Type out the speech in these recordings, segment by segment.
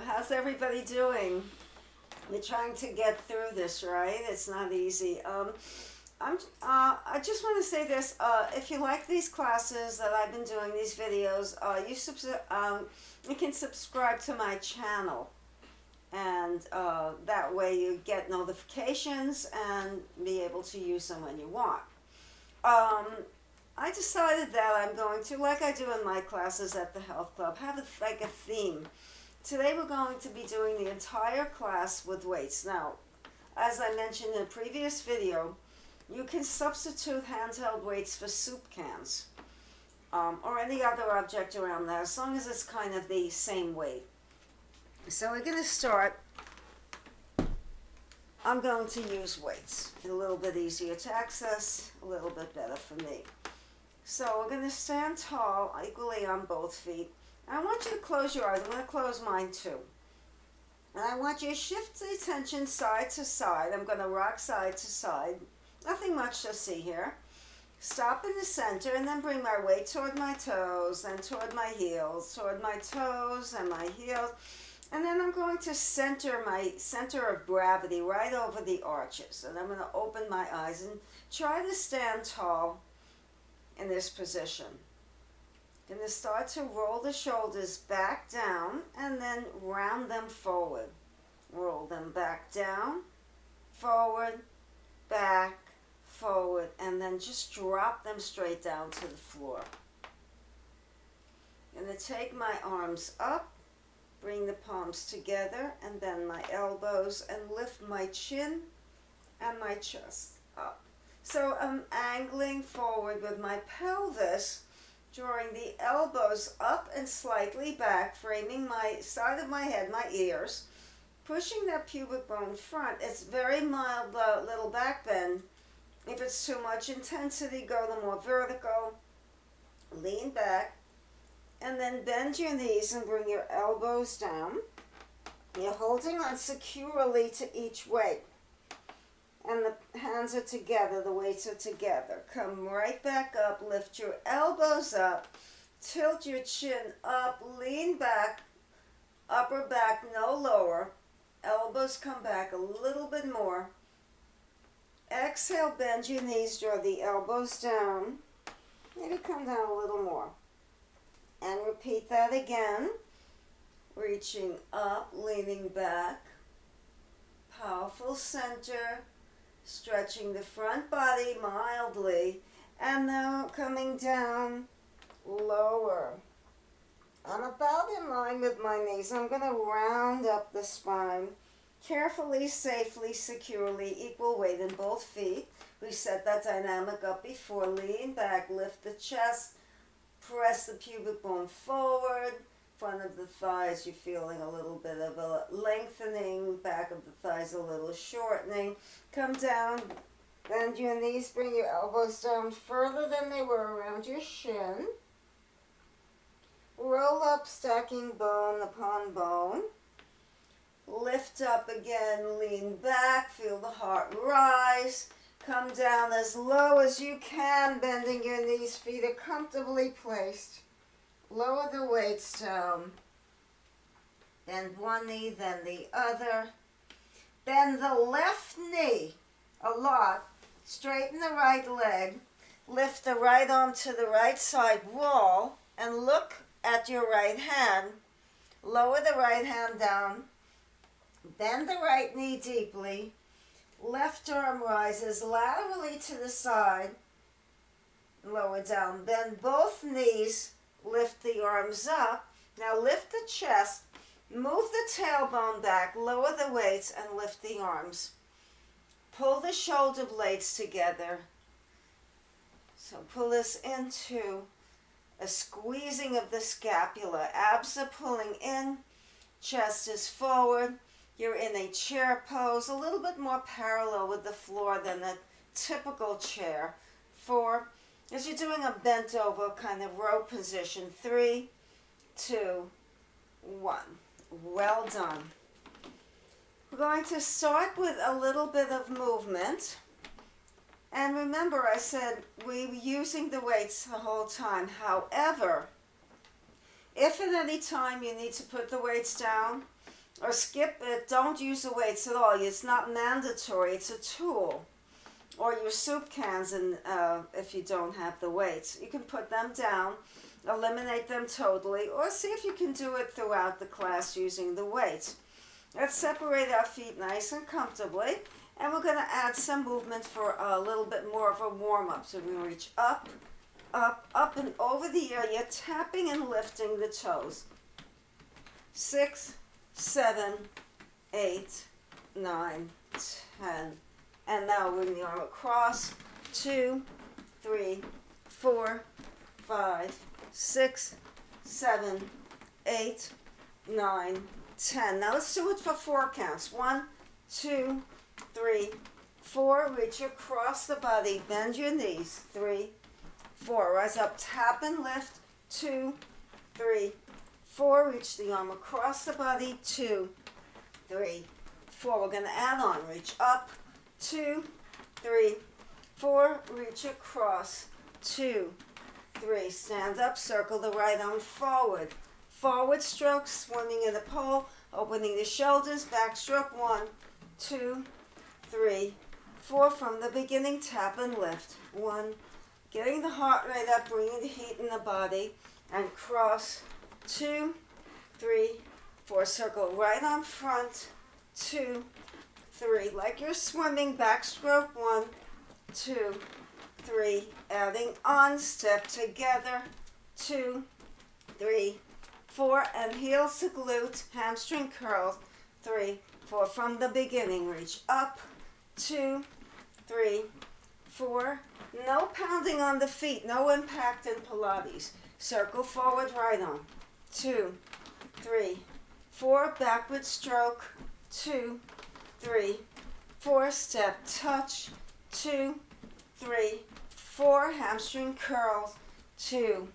How's everybody doing? You're trying to get through this, right? It's not easy. I just want to say this. If you like these classes that I've been doing, these videos, you can subscribe to my channel. And that way you get notifications and be able to use them when you want. I decided that I'm going to, like I do in my classes at the health club, have like a theme. Today we're going to be doing the entire class with weights. Now, as I mentioned in a previous video, you can substitute handheld weights for soup cans or any other object around there, as long as it's kind of the same weight. So we're going to start. I'm going to use weights. A little bit easier to access, a little bit better for me. So we're going to stand tall, equally on both feet. I want you to close your eyes. I'm going to close mine too. And I want you to shift the attention side to side. I'm going to rock side to side. Nothing much to see here. Stop in the center and then bring my weight toward my toes, then toward my heels, toward my toes and my heels. And then I'm going to center my center of gravity right over the arches. And I'm going to open my eyes and try to stand tall in this position. Going to start to roll the shoulders back down and then round them forward. Roll them back down, forward, back, forward, and then just drop them straight down to the floor. I'm going to take my arms up, bring the palms together, and bend my elbows and lift my chin and my chest up. So I'm angling forward with my pelvis, drawing the elbows up and slightly back, framing my side of my head, my ears, pushing that pubic bone front. It's very mild little back bend. If it's too much intensity, go the more vertical. Lean back, and then bend your knees and bring your elbows down. You're holding on securely to each weight. And the hands are together, the weights are together. Come right back up, lift your elbows up, tilt your chin up, lean back, upper back, no lower. Elbows come back a little bit more. Exhale, bend your knees, draw the elbows down. Maybe come down a little more. And repeat that again. Reaching up, leaning back. Powerful center. Stretching the front body mildly, and now coming down lower. I'm about in line with my knees. I'm going to round up the spine. Carefully, safely, securely, equal weight in both feet. We set that dynamic up before. Lean back, lift the chest, press the pubic bone forward. Front of the thighs, you're feeling a little bit of a lengthening, back of the thighs a little shortening. Come down, bend your knees, bring your elbows down further than they were around your shin. Roll up, stacking bone upon bone. Lift up again, lean back, feel the heart rise. Come down as low as you can, bending your knees, feet are comfortably placed. Lower the weights down. Bend one knee, then the other. Bend the left knee a lot. Straighten the right leg. Lift the right arm to the right side wall and look at your right hand. Lower the right hand down. Bend the right knee deeply. Left arm rises laterally to the side. Lower down. Bend both knees. Lift the arms up. Now lift the chest. Move the tailbone back. Lower the weights and lift the arms. Pull the shoulder blades together. So pull this into a squeezing of the scapula. Abs are pulling in. Chest is forward. You're in a chair pose, a little bit more parallel with the floor than a typical chair. 4. As you're doing a bent over kind of row position. 3, 2, 1. Well done. We're going to start with a little bit of movement. And remember, I said we were using the weights the whole time. However, if at any time you need to put the weights down, or skip it. Don't use the weights at all. It's not mandatory. It's a tool. Or your soup cans, and if you don't have the weights. You can put them down, eliminate them totally, or see if you can do it throughout the class using the weights. Let's separate our feet nice and comfortably, and we're going to add some movement for a little bit more of a warm-up. So we're going to reach up, up, up, and over the air. You're tapping and lifting the toes. 6, 7, 8, 9, 10. And now bring the arm across. 2, 3, 4, 5, 6, 7, 8, 9, 10. Now let's do it for 4 counts. 1, 2, 3, 4. Reach across the body. Bend your knees. 3, 4. Rise up. Tap and lift. 2, 3, 4. Reach the arm across the body. 2, 3, 4. We're going to add on. Reach up. 2, 3, 4. Reach across. 2, 3. Stand up. Circle the right arm forward. Forward stroke, swimming in the pole, opening the shoulders. Back stroke. 1, 2, 3, 4. From the beginning, tap and lift. 1. Getting the heart rate up, bringing the heat in the body, and cross. 2, 3, 4. Circle right arm front. 2, 3. Like you're swimming. Backstroke. 1, 2, 3. Adding on. Step together. 2, 3, 4. And heels to glute. Hamstring curls. 3, 4. From the beginning. Reach up. 2, 3, 4. No pounding on the feet. No impact in Pilates. Circle forward. Right arm. 2, 3, 4. Backward stroke. 2, 3, 4. Step touch. 2, 3, 4. Hamstring curls. 2,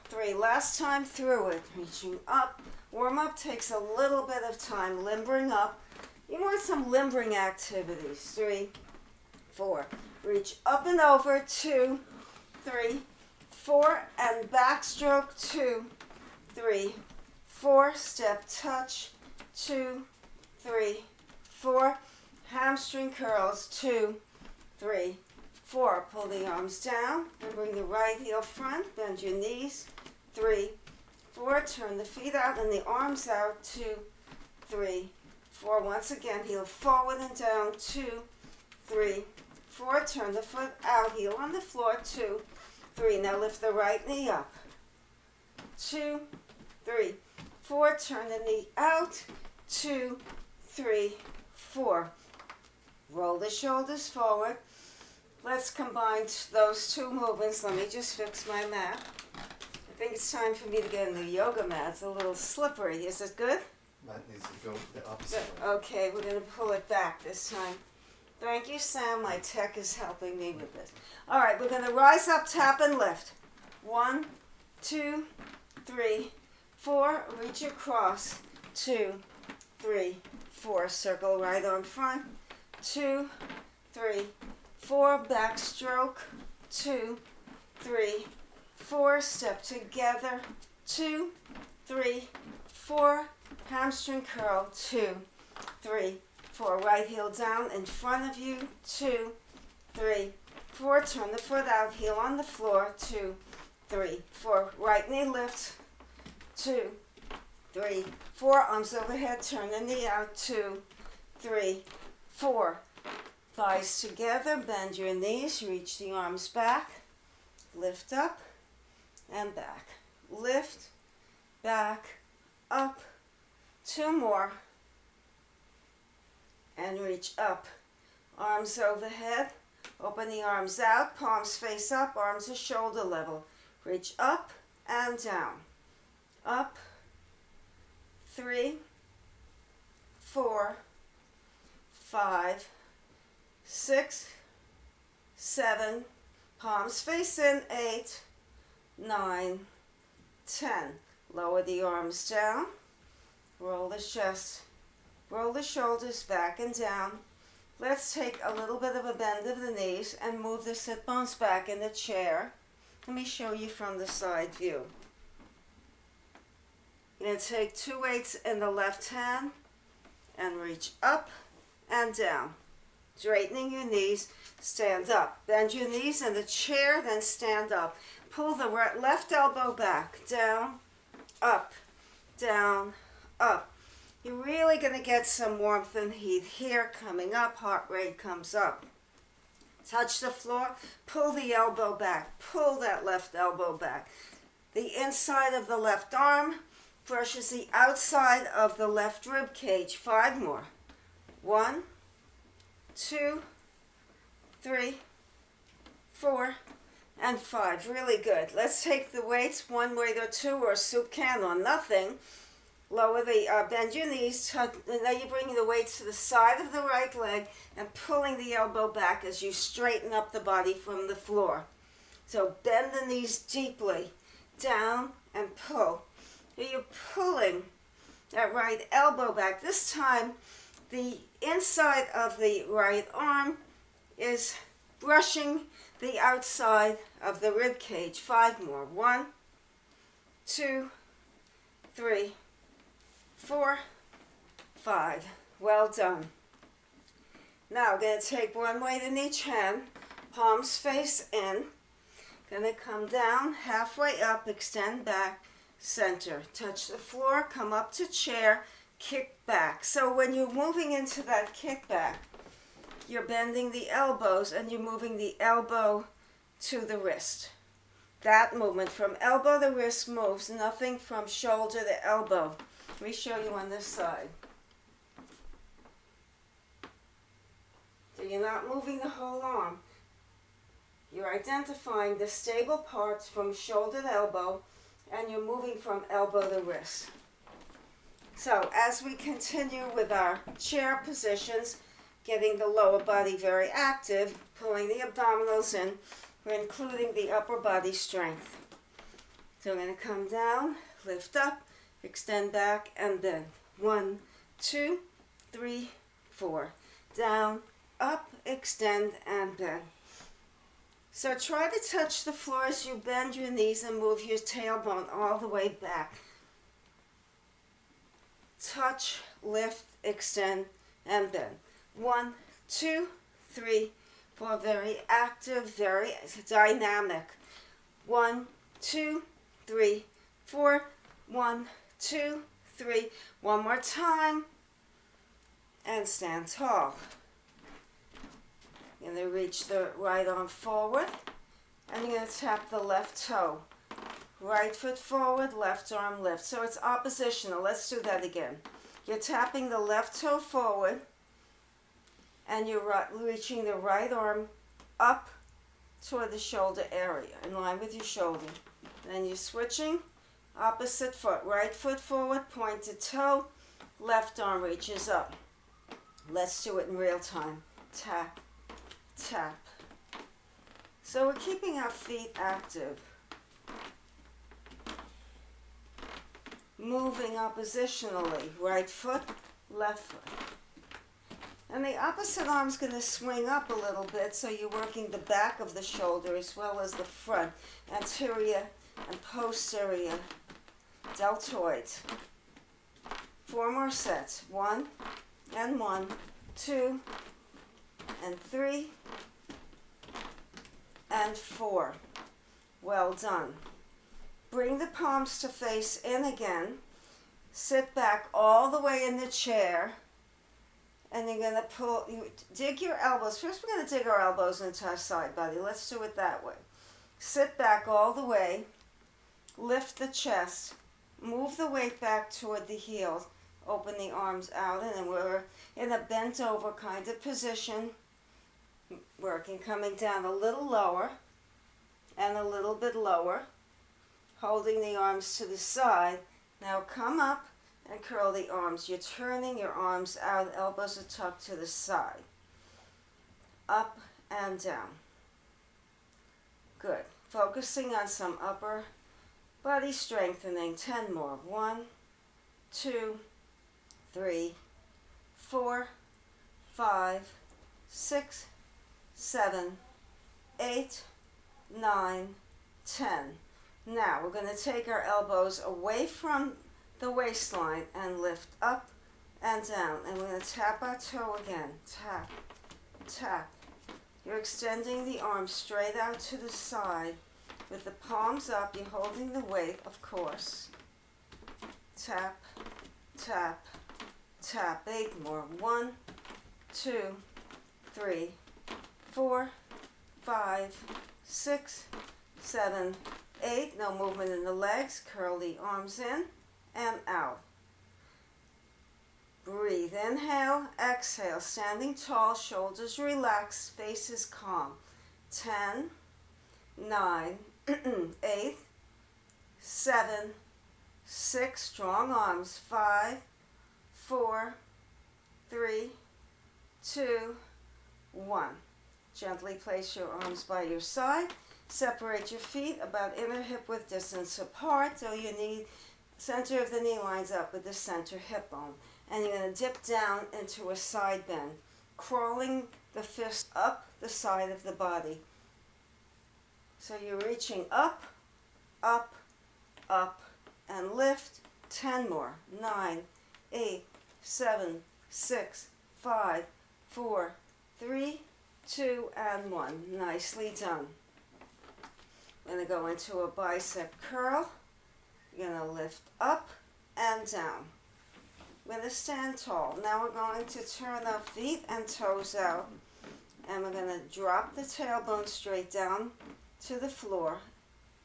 3. Last time through it. Reaching up. Warm up takes a little bit of time. Limbering up. You want some limbering activities. 3, 4. Reach up and over. 2, 3, 4. And backstroke. 2, 3, 4. Step touch. 2, 3, 4. Hamstring curls. 2, 3, 4. Pull the arms down and bring the right heel front. Bend your knees. 3, 4. Turn the feet out and the arms out. 2, 3, 4. Once again, heel forward and down. 2, 3, 4. Turn the foot out. Heel on the floor. 2, 3. Now lift the right knee up. 2, 3, 4. Turn the knee out. 2, 3, 4. Roll the shoulders forward. Let's combine those two movements. Let me just fix my mat. I think it's time for me to get in the yoga mat. It's a little slippery. Is it good? Mat needs to go the opposite way. Okay, we're going to pull it back this time. Thank you, Sam. My tech is helping me with this. All right, we're going to rise up, tap, and lift. 1, 2, 3, 4. Reach across. 2, 3, 4. Circle right arm front. 2, 3, 4. Backstroke. 2, 3, 4. Step together. 2, 3, 4. Hamstring curl. 2, 3, 4. Right heel down in front of you. 2, 3, 4. Turn the foot out. Heel on the floor. 2, 3, 4. Right knee lift. 2, 3, 4. Arms overhead. Turn the knee out. 2, 3, 4. Thighs together. Bend your knees. Reach the arms back. Lift up and back. Lift, back, up. 2 more. And reach up. Arms overhead. Open the arms out. Palms face up. Arms are shoulder level. Reach up and down. Up. 3, 4, 5, 6, 7. Palms face in. 8, 9, 10. Lower the arms down. Roll the chest. Roll the shoulders back and down. Let's take a little bit of a bend of the knees and move the sit bones back in the chair. Let me show you from the side view. You're going to take 2 weights in the left hand and reach up and down. Straightening your knees, stand up. Bend your knees in the chair, then stand up. Pull the left elbow back, down, up, down, up. You're really going to get some warmth and heat here. Coming up, heart rate comes up. Touch the floor, pull the elbow back, pull that left elbow back. The inside of the left arm brushes the outside of the left rib cage. 5 more. 1, 2, 3, 4, and 5. Really good. Let's take the weights, 1 weight or 2, or a soup can or nothing. Lower the, bend your knees, and now you're bringing the weights to the side of the right leg and pulling the elbow back as you straighten up the body from the floor. So bend the knees deeply, down and pull. You're pulling that right elbow back. This time, the inside of the right arm is brushing the outside of the rib cage. 5 more. 1, 2, 3, 4, 5. Well done. Now we're going to take 1 weight in each hand, palms face in. Going to come down, halfway up, extend back, center. Touch the floor, come up to chair, kick back. So when you're moving into that kick back, you're bending the elbows and you're moving the elbow to the wrist. That movement from elbow to wrist moves, nothing from shoulder to elbow. Let me show you on this side. So you're not moving the whole arm. You're identifying the stable parts from shoulder to elbow, and you're moving from elbow to wrist. So as we continue with our chair positions, getting the lower body very active, pulling the abdominals in, we're including the upper body strength. So I'm going to come down, lift up, extend back, and bend. 1, 2, 3, 4. Down, up, extend, and bend. So try to touch the floor as you bend your knees and move your tailbone all the way back. Touch, lift, extend, and bend. 1, 2, 3, 4. Very active, very dynamic. 1, 2, 3, 4. 1, 2, 3. One more time. And stand tall. You're going to reach the right arm forward. And you're going to tap the left toe. Right foot forward, left arm lift. So it's oppositional. Let's do that again. You're tapping the left toe forward. And you're reaching the right arm up toward the shoulder area, in line with your shoulder. Then you're switching. Opposite foot, right foot forward, pointed toe, left arm reaches up. Let's do it in real time. Tap, tap. So we're keeping our feet active. Moving oppositionally, right foot, left foot. And the opposite arm's going to swing up a little bit, so you're working the back of the shoulder as well as the front, anterior and posterior deltoids. 4 more sets. 1 and 1, 2 and 3 and 4. Well done. Bring the palms to face in again. Sit back all the way in the chair. And you're going to dig your elbows. First we're going to dig our elbows into our side body. Let's do it that way. Sit back all the way. Lift the chest. Move the weight back toward the heels. Open the arms out, and then we're in a bent over kind of position. Working, coming down a little lower and a little bit lower. Holding the arms to the side. Now come up and curl the arms. You're turning your arms out, elbows are tucked to the side. Up and down. Good. Focusing on some upper body strengthening. 10 more. 1, 2, 3, 4, 5, 6, 7, 8, 9, 10. Now we're going to take our elbows away from the waistline and lift up and down. And we're going to tap our toe again. Tap, tap. You're extending the arms straight out to the side with the palms up. You're holding the weight, of course. Tap, tap, tap. 8 more. 1, 2, 3, 4, 5, 6, 7, 8. No movement in the legs. Curl the arms in and out. Breathe. Inhale, exhale. Standing tall, shoulders relaxed, faces calm. 10, 9, 8, 7, 6. Strong arms. 5, 4, 3, 2, 1. Gently place your arms by your side. Separate your feet about inner hip width distance apart so your center of the knee lines up with the center hip bone. And you're going to dip down into a side bend, crawling the fist up the side of the body. So you're reaching up, up, up, and lift. 10 more. 9, 8, 7, 6, 5, 4, 3, 2, and 1. Nicely done. We're going to go into a bicep curl. You're going to lift up and down. We're going to stand tall. Now we're going to turn our feet and toes out. And we're going to drop the tailbone straight down to the floor.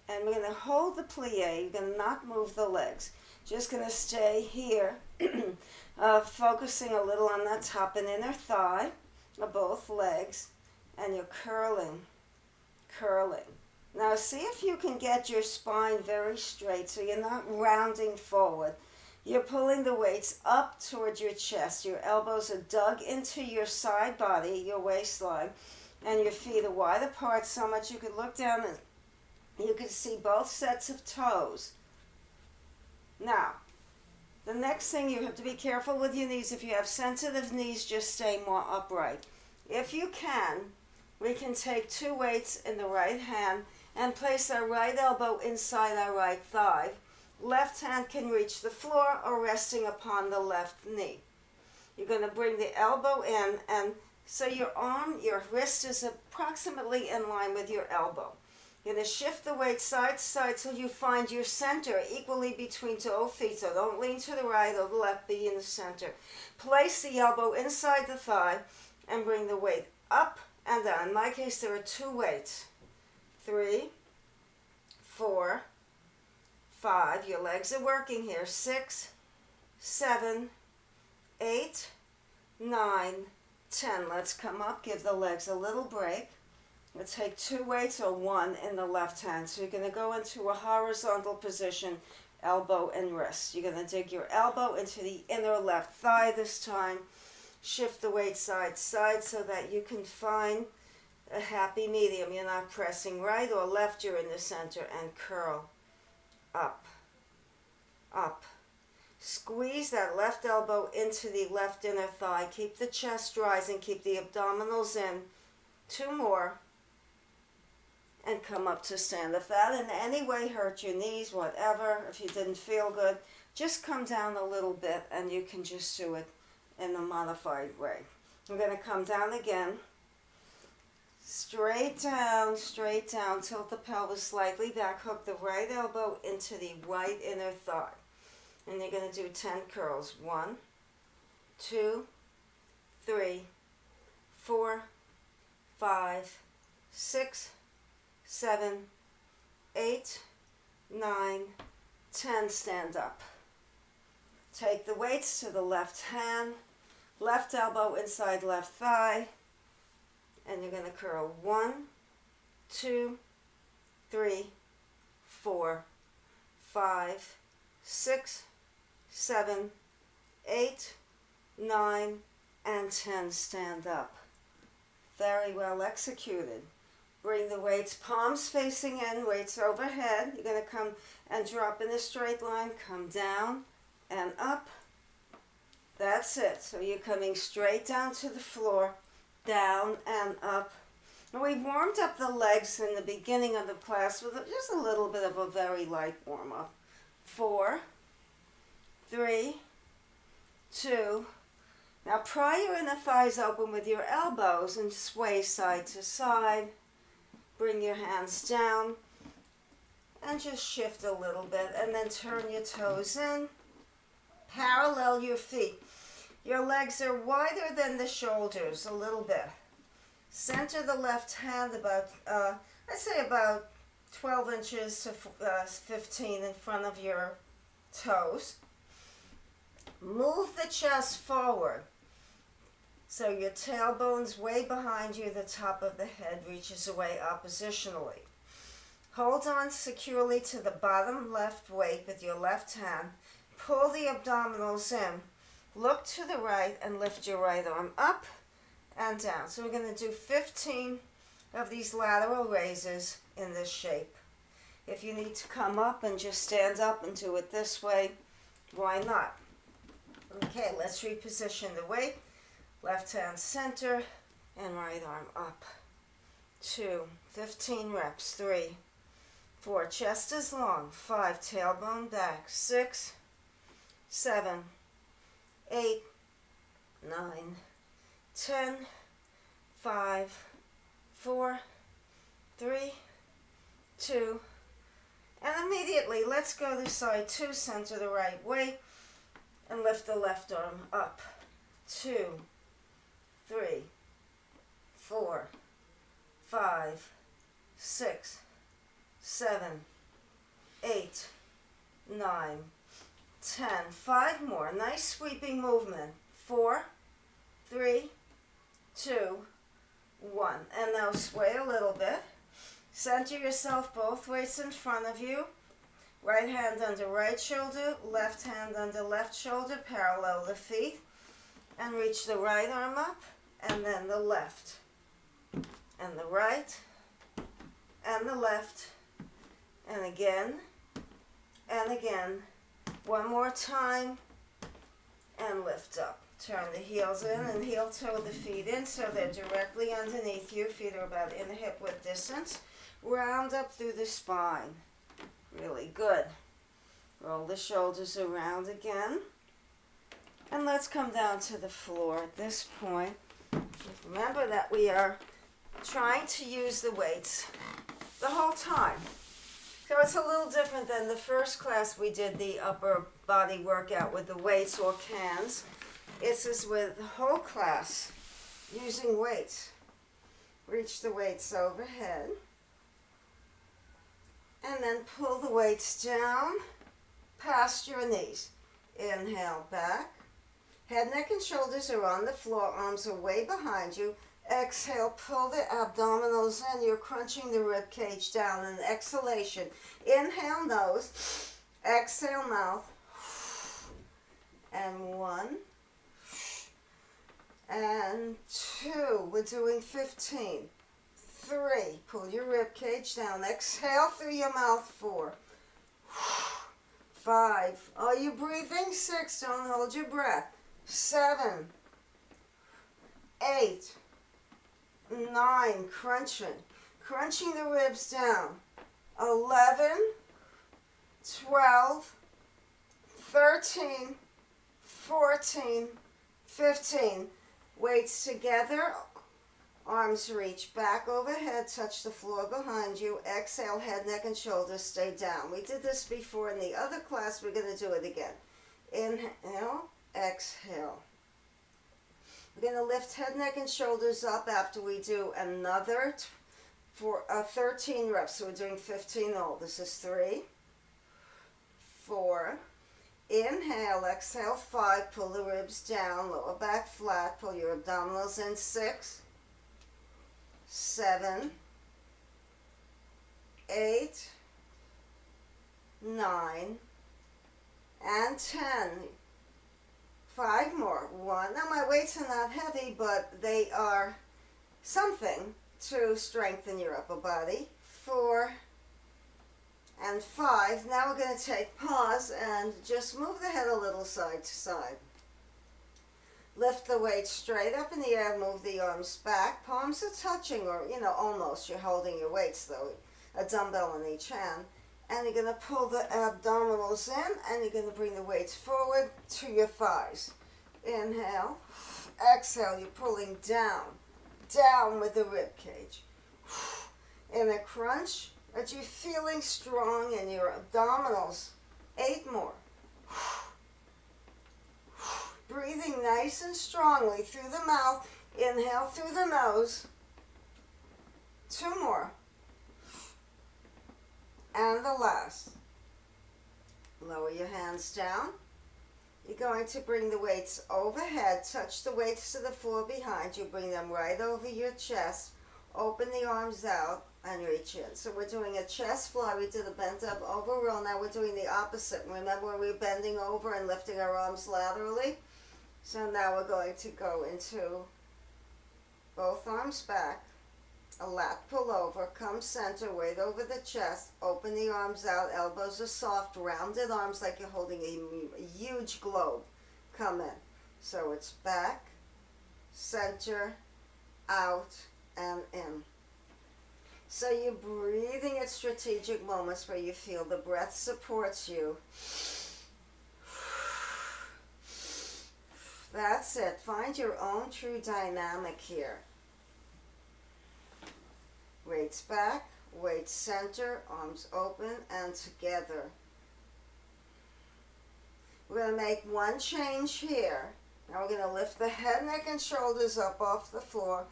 And we're going to hold the plie. You're going to not move the legs. Just going to stay here, focusing a little on that top and inner thigh of both legs. And you're curling, curling. Now see if you can get your spine very straight so you're not rounding forward. You're pulling the weights up towards your chest. Your elbows are dug into your side body, your waistline, and your feet are wide apart so much you could look down and you can see both sets of toes. Now, the next thing, you have to be careful with your knees. If you have sensitive knees, just stay more upright. If you can, we can take 2 weights in the right hand and place our right elbow inside our right thigh. Left hand can reach the floor or resting upon the left knee. You're going to bring the elbow in, and so your wrist is approximately in line with your elbow. You're going to shift the weight side to side till you find your center equally between toe feet. So don't lean to the right or the left, be in the center. Place the elbow inside the thigh and bring the weight up and down. In my case, there are 2 weights. 3, 4, 5. Your legs are working here. 6, 7, 8, 9, 10. Let's come up. Give the legs a little break. Let's take 2 weights or 1 in the left hand. So you're going to go into a horizontal position, elbow and wrist. You're going to dig your elbow into the inner left thigh this time. Shift the weight side to side so that you can find a happy medium. You're not pressing right or left, you're in the center, and curl up, up. Squeeze that left elbow into the left inner thigh. Keep the chest rising, keep the abdominals in. 2 more. And come up to stand. If that in any way hurt your knees, whatever, if you didn't feel good, just come down a little bit and you can just do it in a modified way. We're going to come down again. Straight down, tilt the pelvis slightly back, hook the right elbow into the right inner thigh. And you're going to do 10 curls. 1, 2, 3, 4, 5, 6, 7, 8, 9, 10. Stand up. Take the weights to the left hand, left elbow inside left thigh, and you're going to curl 1, 2, 3, 4, 5, 6, 7, 8, 9, and 10. Stand up. Very well executed. Bring the weights, palms facing in, weights overhead. You're going to come and drop in a straight line, come down and up. That's it. So you're coming straight down to the floor, down and up. And we warmed up the legs in the beginning of the class with just a little bit of a very light warm-up. 4, 3, 2. Now pry your inner thighs open with your elbows and sway side to side. Bring your hands down and just shift a little bit, and then turn your toes in. Parallel your feet. Your legs are wider than the shoulders a little bit. Center the left hand about, I'd say about 12 inches to 15 in front of your toes. Move the chest forward. So your tailbone's way behind you, the top of the head reaches away oppositionally. Hold on securely to the bottom left weight with your left hand. Pull the abdominals in. Look to the right and lift your right arm up and down. So we're going to do 15 of these lateral raises in this shape. If you need to come up and just stand up and do it this way, why not? Okay, let's reposition the weight. Left hand center and right arm up. 2, 15 reps. 3, 4, chest is long. 5, tailbone back. 6, 7, 8, 9, 10, 5, 4, 3, 2, and immediately let's go to side 2, center the right weight, and lift the left arm up. 2, 3, 4, 5, 6, 7, 8, 9, 10. 5 more. Nice sweeping movement. 4, 3, 2, 1. And now sway a little bit. Center yourself both weights in front of you. Right hand under right shoulder, left hand under left shoulder, parallel the feet. And reach the right arm up, and then the left. And the right, and the left, and again, and again. One more time, and lift up. Turn the heels in and heel toe the feet in so they're directly underneath you. Feet are about in hip width distance. Round up through the spine. Really good. Roll the shoulders around again. And let's come down to the floor at this point. Remember that we are trying to use the weights the whole time. So it's a little different than the first class we did the upper body workout with the weights or cans. This is with the whole class using weights. Reach the weights overhead. And then pull the weights down past your knees. Inhale back. Head, neck, and shoulders are on the floor. Arms are way behind you. Exhale, pull the abdominals in. You're crunching the rib cage down. And exhalation. Inhale, nose. Exhale, mouth. And 1. And 2. We're doing 15. 3. Pull your rib cage down. Exhale through your mouth. 4. 5. Are you breathing? 6. Don't hold your breath. 7. 8. 9. Crunching the ribs down. 11. 12. 13. 14. 15. Weights together. Arms reach back overhead, touch the floor behind you. Exhale, head, neck, and shoulders stay down. We did this before in the other class. We're going to do it again. Inhale, exhale. We're going to lift head, neck, and shoulders up after we do another for 13 reps. So we're doing 15 all. This is 3, 4. Inhale, exhale, 5. Pull the ribs down, lower back flat. Pull your abdominals in. 6. 7, 8, 9, and 10. 5 more. 1. Now my weights are not heavy, but they are something to strengthen your upper body. 4 and 5. Now we're going to take pause and just move the head a little side to side. Lift the weight straight up in the air, move the arms back. Palms are touching, or, almost. You're holding your weights, though. A dumbbell in each hand. And you're going to pull the abdominals in, and you're going to bring the weights forward to your thighs. Inhale. Exhale, you're pulling down. Down with the rib cage. In a crunch, but you're feeling strong in your abdominals. 8 more. Breathing nice and strongly through the mouth. Inhale through the nose. 2 more. And the last. Lower your hands down. You're going to bring the weights overhead. Touch the weights to the floor behind you. Bring them right over your chest. Open the arms out and reach in. So we're doing a chest fly. We did a bent up over roll. Now we're doing the opposite. Remember when we were bending over and lifting our arms laterally? So now we're going to go into both arms back. A lat pull over, come center, weight over the chest, open the arms out, elbows are soft, rounded arms like you're holding a huge globe. Come in. So it's back, center, out, and in. So you're breathing at strategic moments where you feel the breath supports you. That's it. Find your own true dynamic here. Weights back, weights center, arms open and together. We're going to make one change here. Now we're going to lift the head, neck, and shoulders up off the floor.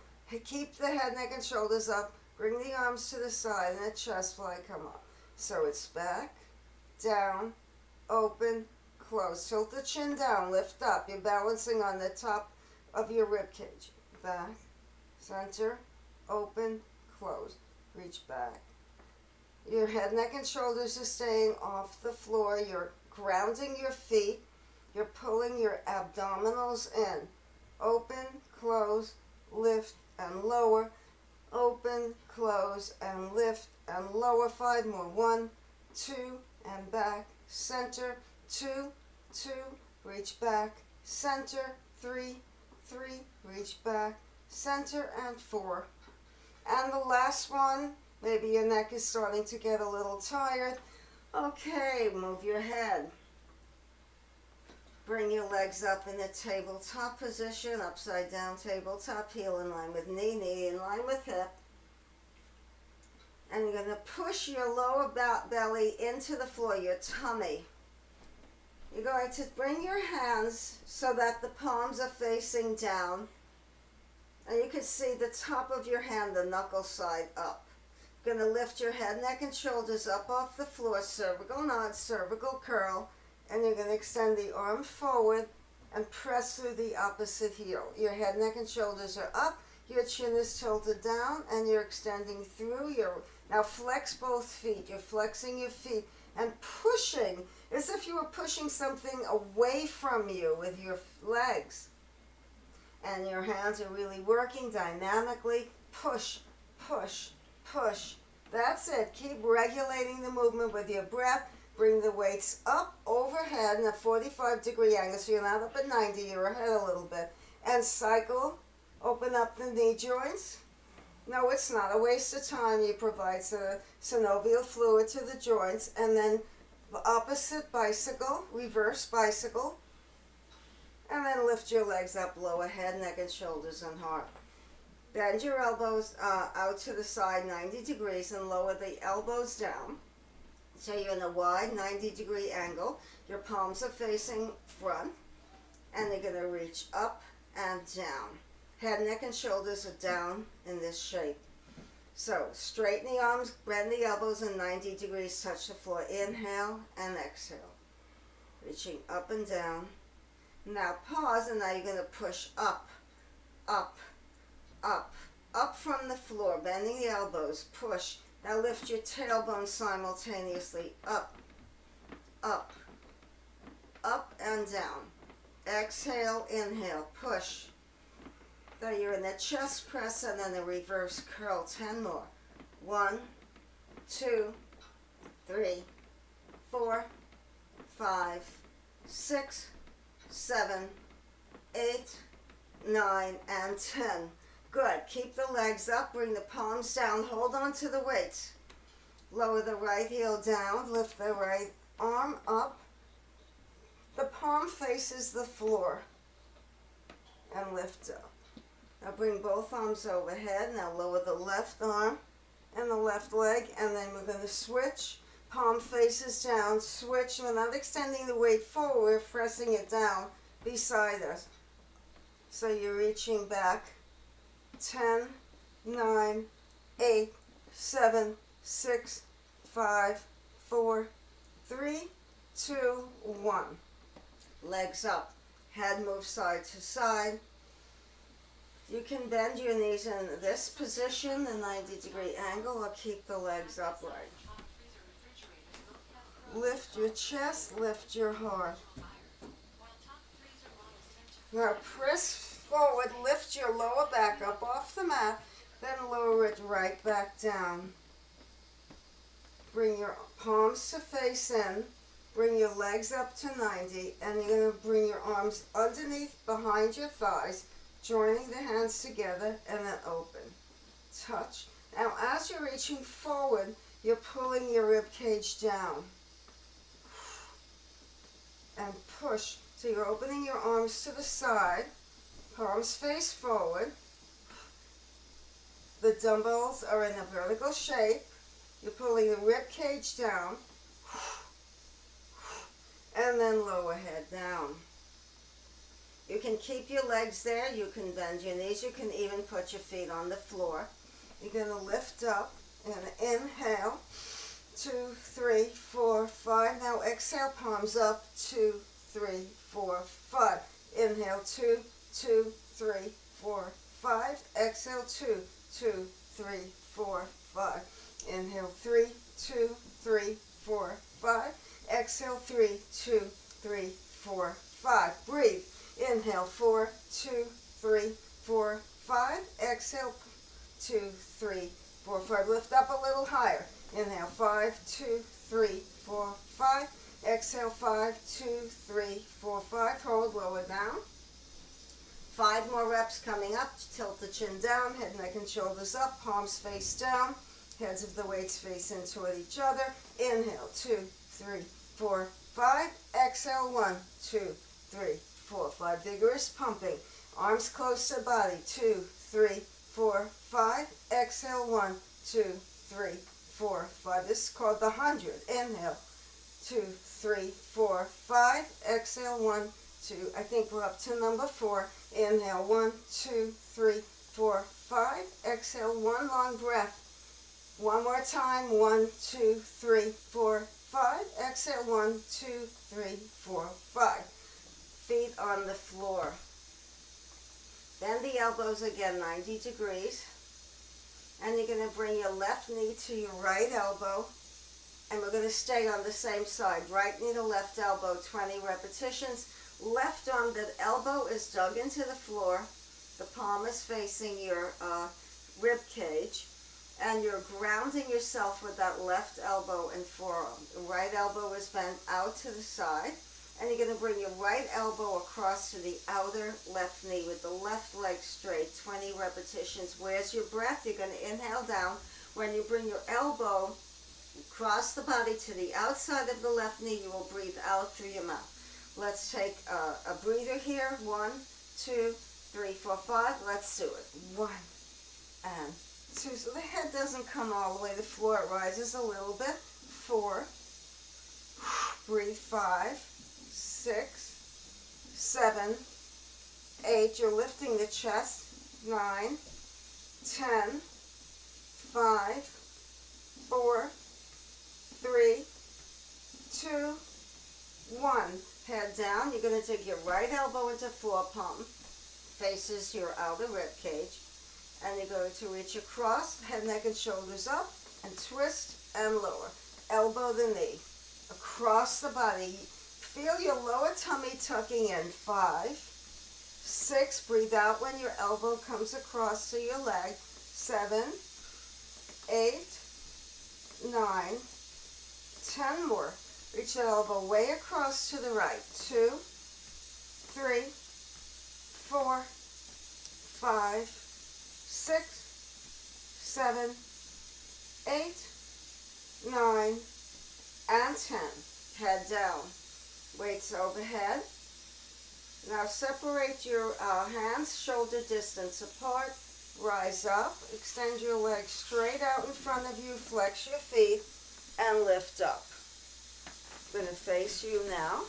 Keep the head, neck, and shoulders up. Bring the arms to the side and the chest fly come up. So it's back, down, open, close. Tilt the chin down, lift up. You're balancing on the top of your rib cage. Back, center, open, close. Reach back. Your head, neck, and shoulders are staying off the floor. You're grounding your feet. You're pulling your abdominals in. Open, close, lift, and lower. Open, close, and lift, and lower. 5 more. 1, 2, and back. Center, 2, 2, reach back. Center, 3, 3, reach back. Center, and 4. And the last one, maybe your neck is starting to get a little tired. Okay, move your head. Bring your legs up in the tabletop position, upside down tabletop, heel in line with knee, knee in line with hip. And you're going to push your lower belly into the floor, your tummy. You're going to bring your hands so that the palms are facing down. And you can see the top of your hand, the knuckle side up. You're going to lift your head, neck, and shoulders up off the floor, cervical nod, cervical curl. And you're going to extend the arm forward and press through the opposite heel. Your head, neck, and shoulders are up. Your chin is tilted down, and you're extending through. Now flex both feet. You're flexing your feet and pushing as if you were pushing something away from you with your legs. And your hands are really working dynamically. Push, push, push. That's it. Keep regulating the movement with your breath. Bring the weights up overhead in a 45-degree angle, so you're not up at 90, you're ahead a little bit. And cycle. Open up the knee joints. No, it's not a waste of time. You provide synovial fluid to the joints. And then the opposite bicycle, reverse bicycle. And then lift your legs up, lower head, neck, and shoulders, and heart. Bend your elbows out to the side 90 degrees and lower the elbows down. So you're in a wide 90-degree angle. Your palms are facing front. And you're going to reach up and down. Head, neck, and shoulders are down in this shape. So straighten the arms, bend the elbows, and 90 degrees touch the floor. Inhale and exhale. Reaching up and down. Now pause, and now you're going to push up, up, up, up from the floor, bending the elbows, push. Now lift your tailbone simultaneously, up, up, up and down. Exhale, inhale, push. Now you're in the chest press and then the reverse curl. 10 more. 1, 2, 3, 4, 5, 6, 7, 8, 9, and 10. Good. Keep the legs up. Bring the palms down. Hold on to the weights. Lower the right heel down. Lift the right arm up. The palm faces the floor. and lift up. Now bring both arms overhead. Now lower the left arm and the left leg, and then we're going to switch. Palm faces down, switch. We're not extending the weight forward, we're pressing it down beside us. So you're reaching back. 10, 9, 8, 7, 6, 5, 4, 3, 2, 1. Legs up. Head moves side to side. You can bend your knees in this position, the 90-degree angle, or keep the legs upright. Lift your chest, lift your heart. Now press forward, lift your lower back up off the mat, then lower it right back down. Bring your palms to face in, bring your legs up to 90, and you're going to bring your arms underneath behind your thighs, joining the hands together, and then open. Touch. Now as you're reaching forward, you're pulling your rib cage down. And push. So you're opening your arms to the side, palms face forward. The dumbbells are in a vertical shape. You're pulling the rib cage down. And then lower head down. You can keep your legs there. You can bend your knees. You can even put your feet on the floor. You're going to lift up and inhale. 2, 3, 4, 5. Now exhale, palms up. 2, 3, 4, 5. Inhale, 2, 2, 3, 4, 5. Exhale, 2, 2, 3, 4, 5. Inhale, 3, 2, 3, 4, 5. Exhale, 3, 2, 3, 4, 5. Breathe. Inhale, 4, 2, 3, 4, 5. Exhale, 2, 3, 4, 5. Lift up a little higher. Inhale, 5, 2, 3, 4, 5. Exhale, 5, 2, 3, 4, 5. Hold, lower down. 5 more reps coming up. Tilt the chin down, head, neck, and shoulders up. Palms face down. Heads of the weights facing toward each other. Inhale, 2, 3, 4, 5. Exhale, 1, 2, 3, 4, 5. Vigorous pumping. Arms close to body. 2, 3, 4, 5. Exhale, 1, 2, 3, 4, 5. This is called the 100. Inhale, 2, 3, 4, 5. Exhale, 1, 2. I think we're up to number 4. Inhale, 1, 2, 3, 4, 5. Exhale, 1 long breath. One more time. 1, 2, 3, 4, 5. Exhale, 1, 2, 3, 4, 5. Feet on the floor. Bend the elbows again 90 degrees. And you're going to bring your left knee to your right elbow. And we're going to stay on the same side. Right knee to left elbow, 20 repetitions. Left arm, the elbow is dug into the floor. The palm is facing your rib cage. And you're grounding yourself with that left elbow and forearm. The right elbow is bent out to the side. And you're going to bring your right elbow across to the outer left knee with the left leg straight, 20 repetitions. Where's your breath? You're going to inhale down. When you bring your elbow across the body to the outside of the left knee, you will breathe out through your mouth. Let's take a breather here. 1, 2, 3, 4, 5. Let's do it. 1 and 2. So the head doesn't come all the way to the floor. It rises a little bit. 4. Breathe. 5, 6, 7, 8. You're lifting the chest. 9, 10, 5, 4, 3, 2, 1. Head down. You're going to dig your right elbow into floor palm. Faces your outer rib cage. And you're going to reach across, head, neck, and shoulders up, and twist and lower. Elbow the knee. Across the body. Feel your lower tummy tucking in. 5, 6. Breathe out when your elbow comes across to your leg. 7, 8, 9, 10 more. Reach that elbow way across to the right. 2, 3, 4, 5, 6, 7, 8, 9, and 10. Head down. Weights overhead. Now separate your hands shoulder distance apart. Rise up, extend your legs straight out in front of you, flex your feet, and lift up. I'm going to face you now.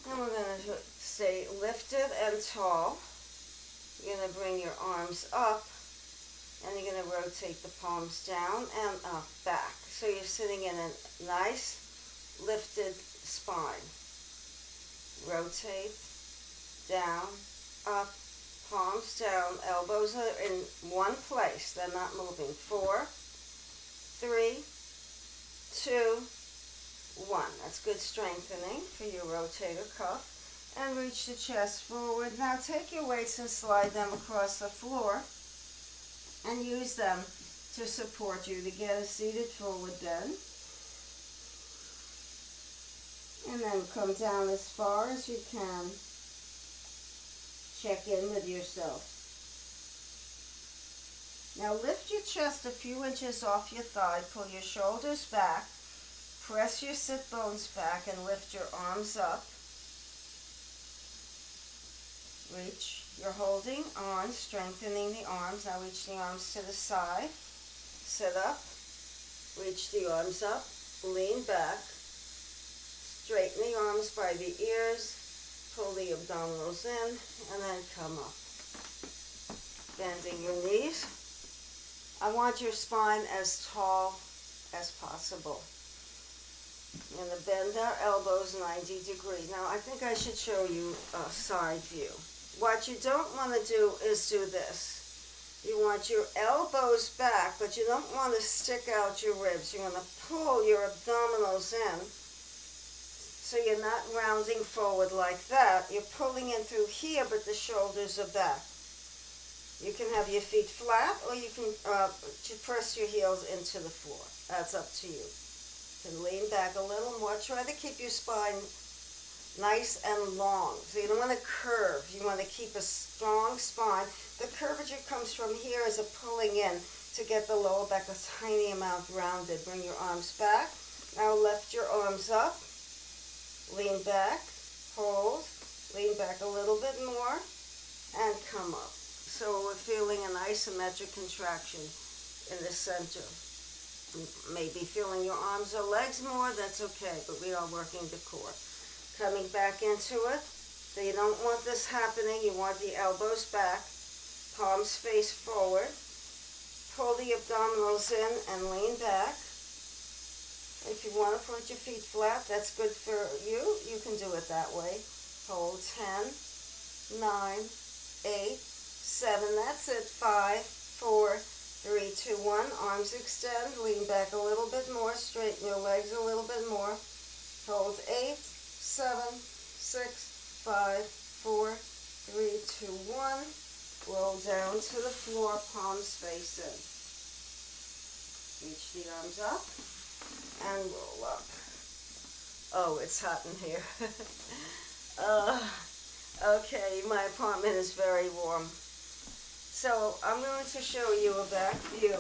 And we're going to stay lifted and tall. You're going to bring your arms up, and you're going to rotate the palms down and up, back. So you're sitting in a nice lifted spine. Rotate, down, up, palms down, elbows are in one place, they're not moving. 4, 3, 2, 1. That's good strengthening for your rotator cuff. And reach the chest forward. Now take your weights and slide them across the floor and use them to support you to get a seated forward bend. And then come down as far as you can. Check in with yourself. Now lift your chest a few inches off your thigh, pull your shoulders back, press your sit bones back and lift your arms up. Reach, you're holding on, strengthening the arms. Now reach the arms to the side, sit up, reach the arms up, lean back, straighten the arms by the ears, pull the abdominals in, and then come up. Bending your knees. I want your spine as tall as possible. We're going to bend our elbows 90 degrees. Now I think I should show you a side view. What you don't want to do is do this. You want your elbows back, but you don't want to stick out your ribs. You want to pull your abdominals in. So you're not rounding forward like that. You're pulling in through here, but the shoulders are back. You can have your feet flat, or you can press your heels into the floor. That's up to you. You can lean back a little more. Try to keep your spine nice and long. So you don't want to curve. You want to keep a strong spine. The curvature comes from here as a pulling in to get the lower back a tiny amount rounded. Bring your arms back. Now lift your arms up. Lean back. Hold. Lean back a little bit more. And come up. So we're feeling an isometric contraction in the center. You may be feeling your arms or legs more. That's okay. But we are working the core. Coming back into it. So you don't want this happening. You want the elbows back, palms face forward. Pull the abdominals in and lean back. If you want to put your feet flat, that's good for you. You can do it that way. Hold 10, 9, 8, 7. That's it. 5, 4, 3, 2, 1. Arms extend. Lean back a little bit more. Straighten your legs a little bit more. Hold 8. 7, 6, 5, 4, 3, 2, 1. Roll down to the floor, palms face in. Reach the arms up and roll up. Oh, it's hot in here. Okay, my apartment is very warm. So I'm going to show you a back view.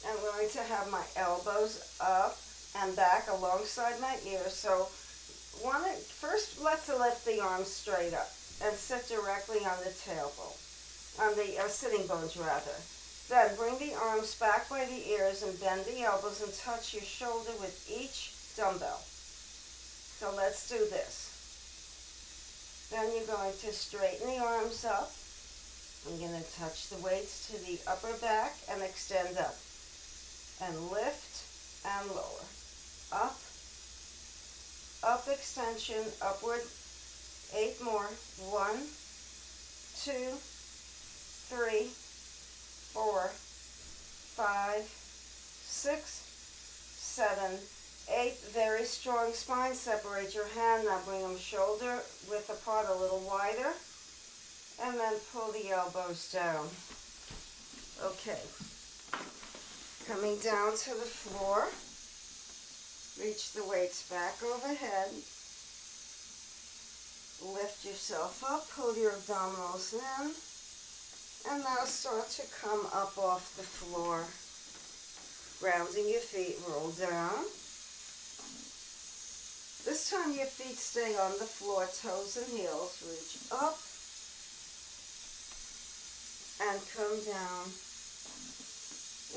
I'm going to have my elbows up and back alongside my ears. So first, let's lift the arms straight up and sit directly on the tailbone, on the sitting bones rather. Then bring the arms back by the ears and bend the elbows and touch your shoulder with each dumbbell. So let's do this. Then you're going to straighten the arms up. I'm going to touch the weights to the upper back and extend up. And lift and lower. Up. Up extension, upward, 8 more. 1, 2, 3, 4, 5, 6, 7, 8. Very strong spine. Separate your hand. Now bring them shoulder width apart a little wider. And then pull the elbows down. Okay. Coming down to the floor. Reach the weights back overhead. Lift yourself up, pull your abdominals in, and now start to come up off the floor. Grounding your feet, roll down. This time your feet stay on the floor, toes and heels. Reach up and come down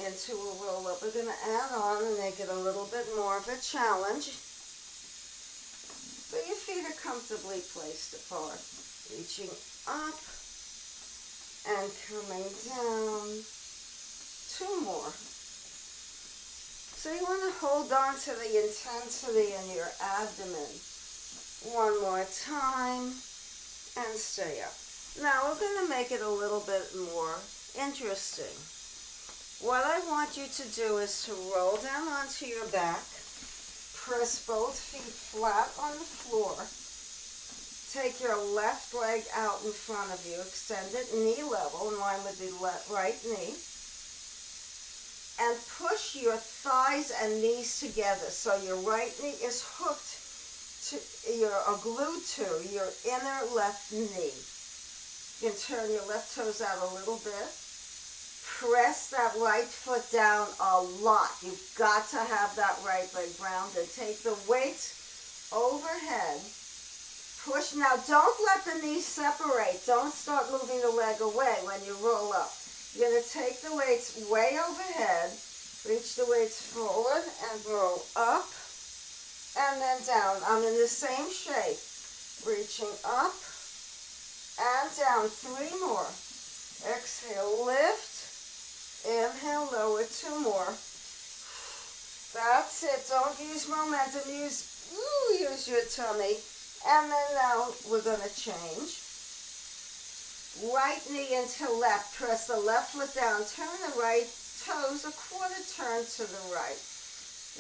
into a roll up. We're going to add on and make it a little bit more of a challenge. So your feet are comfortably placed apart. Reaching up and coming down. 2 more. So you want to hold on to the intensity in your abdomen. 1 more time and stay up. Now we're going to make it a little bit more interesting. What I want you to do is to roll down onto your back, press both feet flat on the floor, take your left leg out in front of you, extend it knee level in line with the right knee, and push your thighs and knees together so your right knee is hooked to, you're glued to your inner left knee. You can turn your left toes out a little bit. Press that right foot down a lot. You've got to have that right leg grounded. Take the weight overhead. Push. Now don't let the knees separate. Don't start moving the leg away when you roll up. You're going to take the weights way overhead. Reach the weights forward and roll up and then down. I'm in the same shape. Reaching up and down. 3 more. Exhale, lift. Inhale, lower. 2 more. That's it. Don't use momentum. Use your tummy. And then now we're going to change. Right knee into left. Press the left foot down. Turn the right toes a quarter turn to the right.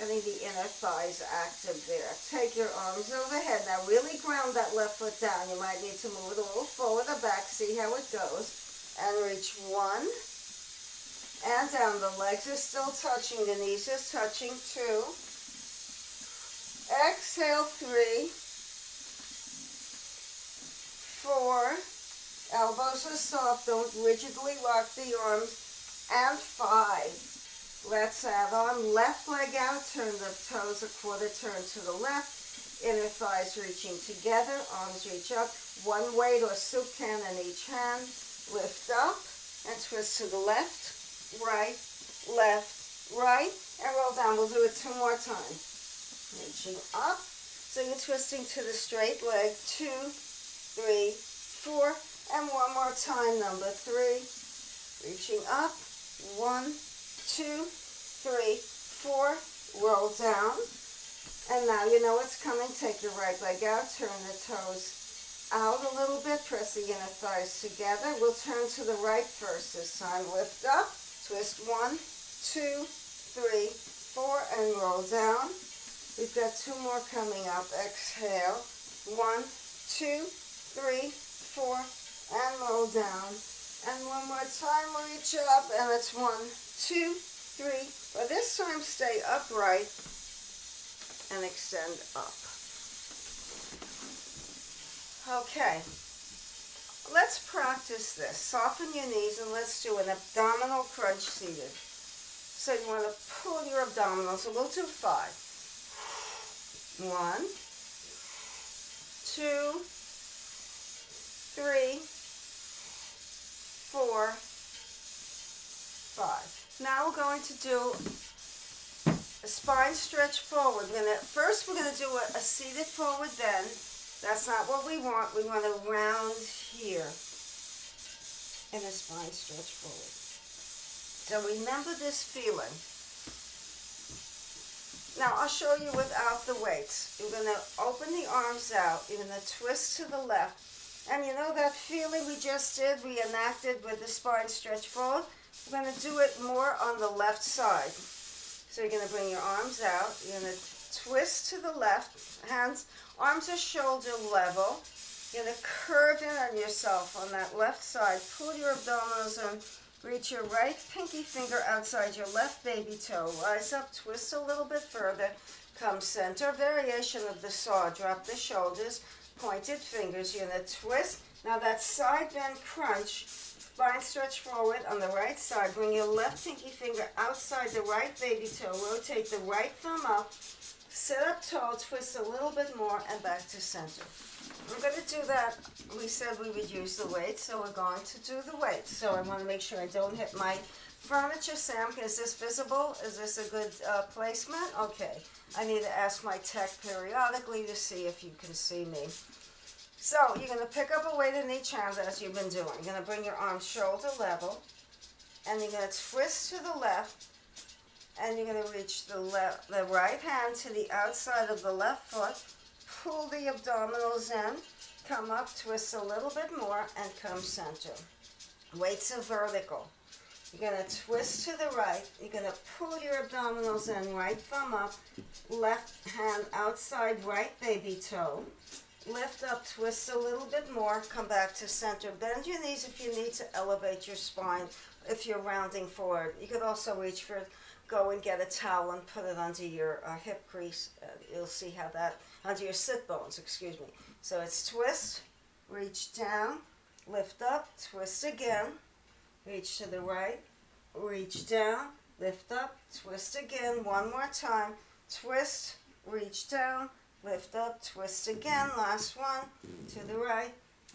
Getting the inner thighs active there. Take your arms overhead. Now really ground that left foot down. You might need to move it a little forward or back. See how it goes. And reach 1. And down. The legs are still touching. The knees are touching. 2. Exhale. 3. 4. Elbows are soft. Don't rigidly lock the arms. And 5. Let's add on. Left leg out. Turn the toes a quarter turn to the left. Inner thighs reaching together. Arms reach up. 1 weight or soup can in each hand. Lift up and twist to the left, right, left, right, and roll down. We'll do it 2 more times. Reaching up. So you're twisting to the straight leg. 2, 3, 4, and 1 more time. Number 3. Reaching up. 1, 2, 3, 4. Roll down. And now you know what's coming. Take your right leg out. Turn the toes out a little bit. Press the inner thighs together. We'll turn to the right first this time. Lift up. Twist 1, 2, 3, 4, and roll down. We've got 2 more coming up. Exhale. 1, 2, 3, 4, and roll down. And 1 more time, reach up, and it's 1, 2, 3. But this time, stay upright and extend up. Okay, let's practice this. Soften your knees and let's do an abdominal crunch seated. So you want to pull your abdominals. So we'll do 5. 1, 2, 3, 4, 5. Now we're going to do a spine stretch forward. First we're going to do a seated forward bend. That's not what we want. We want to round here and a spine stretch forward. So remember this feeling. Now I'll show you without the weights. You're going to open the arms out. You're going to twist to the left. And you know that feeling we just did, we enacted with the spine stretch forward? We're going to do it more on the left side. So you're going to bring your arms out. You're going to twist to the left. Hands, arms are shoulder level. You're going to curve in on yourself on that left side. Pull your abdominals in. Reach your right pinky finger outside your left baby toe. Rise up, twist a little bit further. Come center. Variation of the saw. Drop the shoulders. Pointed fingers. You're going to twist. Now that side bend crunch. Spine stretch forward on the right side. Bring your left pinky finger outside the right baby toe. Rotate the right thumb up. Sit up tall, twist a little bit more, and back to center. We're going to do that. We said we would use the weights, so we're going to do the weights. So I want to make sure I don't hit my furniture. Sam, is this visible? Is this a good placement? Okay. I need to ask my tech periodically to see if you can see me. So you're going to pick up a weight in each hand as you've been doing. You're going to bring your arms shoulder level, and you're going to twist to the left, and you're going to reach the right hand to the outside of the left foot. Pull the abdominals in, come up, twist a little bit more, and come center. Weights are vertical. You're going to twist to the right. You're going to pull your abdominals in, right thumb up, left hand outside right baby toe. Lift up, twist a little bit more, come back to center. Bend your knees if you need to elevate your spine if you're rounding forward. You could also reach for, go and get a towel and put it under your hip crease. You'll see how that, under your sit bones, excuse me. So it's twist, reach down, lift up, twist again, reach to the right, reach down, lift up, twist again, one more time, twist, reach down, lift up, twist again, last one, to the right,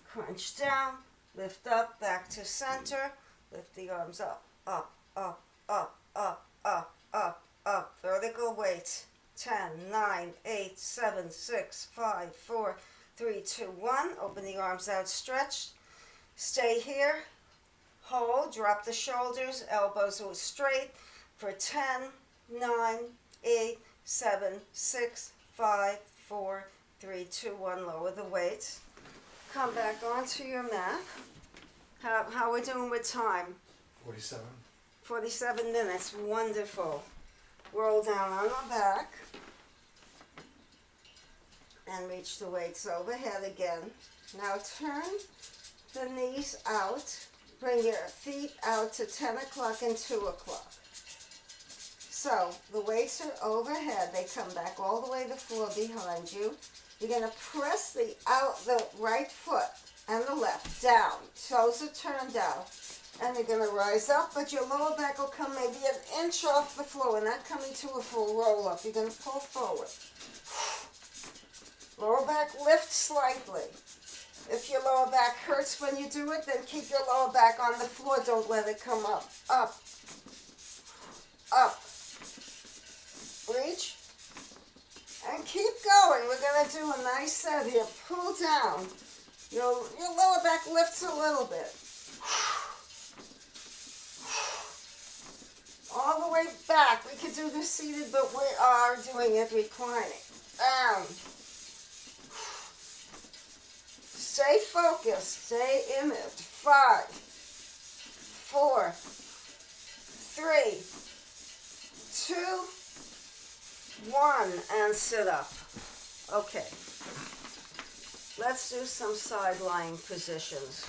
crunch down, lift up, back to center, lift the arms up, up, up, up, up, up, up, up, vertical weights, 10, 9, 8, 7, 6, 5, 4, 3, 2, 1, open the arms out, stretched, stay here, hold, drop the shoulders, elbows straight for 10, 9, 8, 7, 6, 5, 4, 3, 2, 1, lower the weights. Come back onto your mat. How are we doing with time? 47. 47 minutes, wonderful. Roll down on the back and reach the weights overhead again. Now turn the knees out. Bring your feet out to 10 o'clock and 2 o'clock. So the weights are overhead. They come back all the way to the floor behind you. You're going to press the right foot and the left down. Toes are turned out. And you're going to rise up, but your lower back will come maybe an inch off the floor. We're not coming to a full roll up. You're going to pull forward. Lower back lift slightly. If your lower back hurts when you do it, then keep your lower back on the floor. Don't let it come up. Up. Up. Reach. And keep going. We're going to do a nice set here. Pull down. Your lower back lifts a little bit. All the way back. We could do this seated, but we are doing it reclining. Down. Stay focused. Stay in it. 5, 4, 3, 2, 1, and sit up. Okay. Let's do some side lying positions.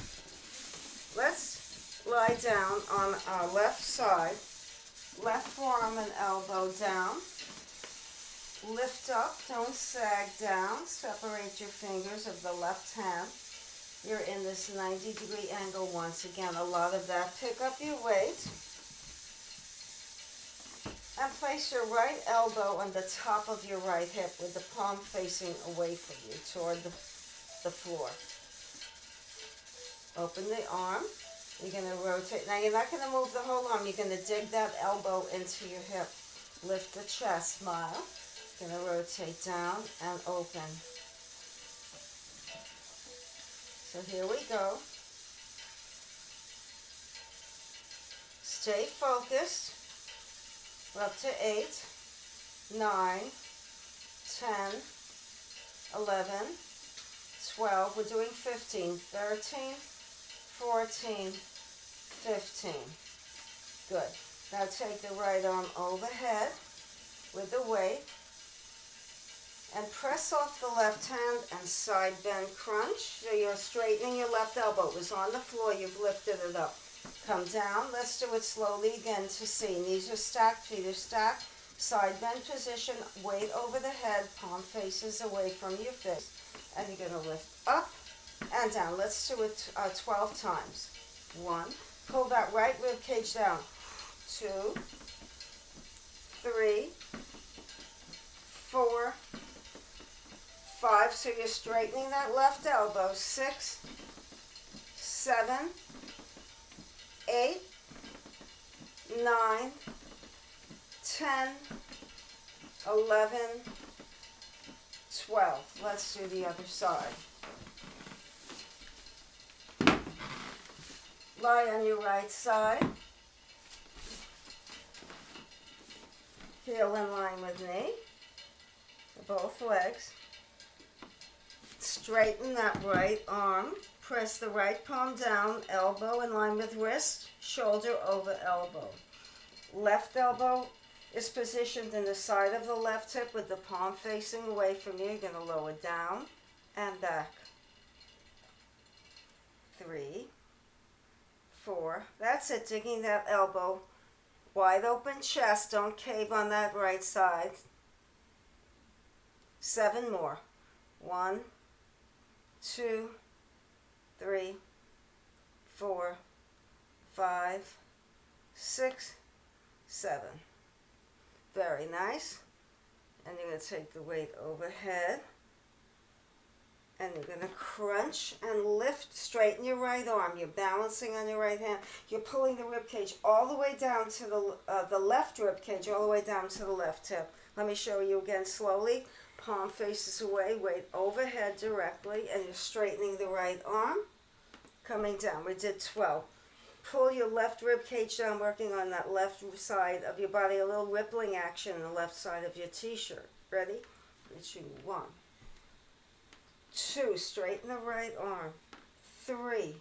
Let's lie down on our left side. Left forearm and elbow down. Lift up, don't sag down. Separate your fingers of the left hand. You're in this 90-degree angle once again. A lot of that. Pick up your weight. And place your right elbow on the top of your right hip with the palm facing away from you toward the floor. Open the arm. You're going to rotate. Now you're not going to move the whole arm. You're going to dig that elbow into your hip. Lift the chest, smile. Going to rotate down and open. So here we go. Stay focused. We're up to 8, 9, 10, 11, 12. We're doing 15, 13, 14, 15. Good. Now take the right arm overhead with the weight and press off the left hand and side bend crunch. So you're straightening your left elbow. It was on the floor. You've lifted it up. Come down. Let's do it slowly again to see. Knees are stacked, feet are stacked. Side bend position, weight over the head, palm faces away from your fist. And you're going to lift up and down. Let's do it 12 times. 1. Pull that right rib cage down. 2, 3, 4, 5, so you're straightening that left elbow, 6, 7, 8, 9, 10, 11, 12. Let's do the other side. Lie on your right side. Heel in line with knee. Both legs. Straighten that right arm. Press the right palm down, elbow in line with wrist, shoulder over elbow. Left elbow is positioned in the side of the left hip with the palm facing away from you. You're going to lower down and back. 3, 4. That's it, digging that elbow. Wide open chest, don't cave on that right side. 7 more. 1, 2, 3, 4, 5, 6, 7. Very nice. And you're going to take the weight overhead. And you're going to crunch and lift. Straighten your right arm. You're balancing on your right hand. You're pulling the rib cage all the way down to the left rib cage, all the way down to the left hip. Let me show you again slowly. Palm faces away, weight overhead directly, and you're straightening the right arm. Coming down. We did 12. Pull your left rib cage down, working on that left side of your body. A little rippling action on the left side of your t-shirt. Ready? 1, 2, straighten the right arm. 3,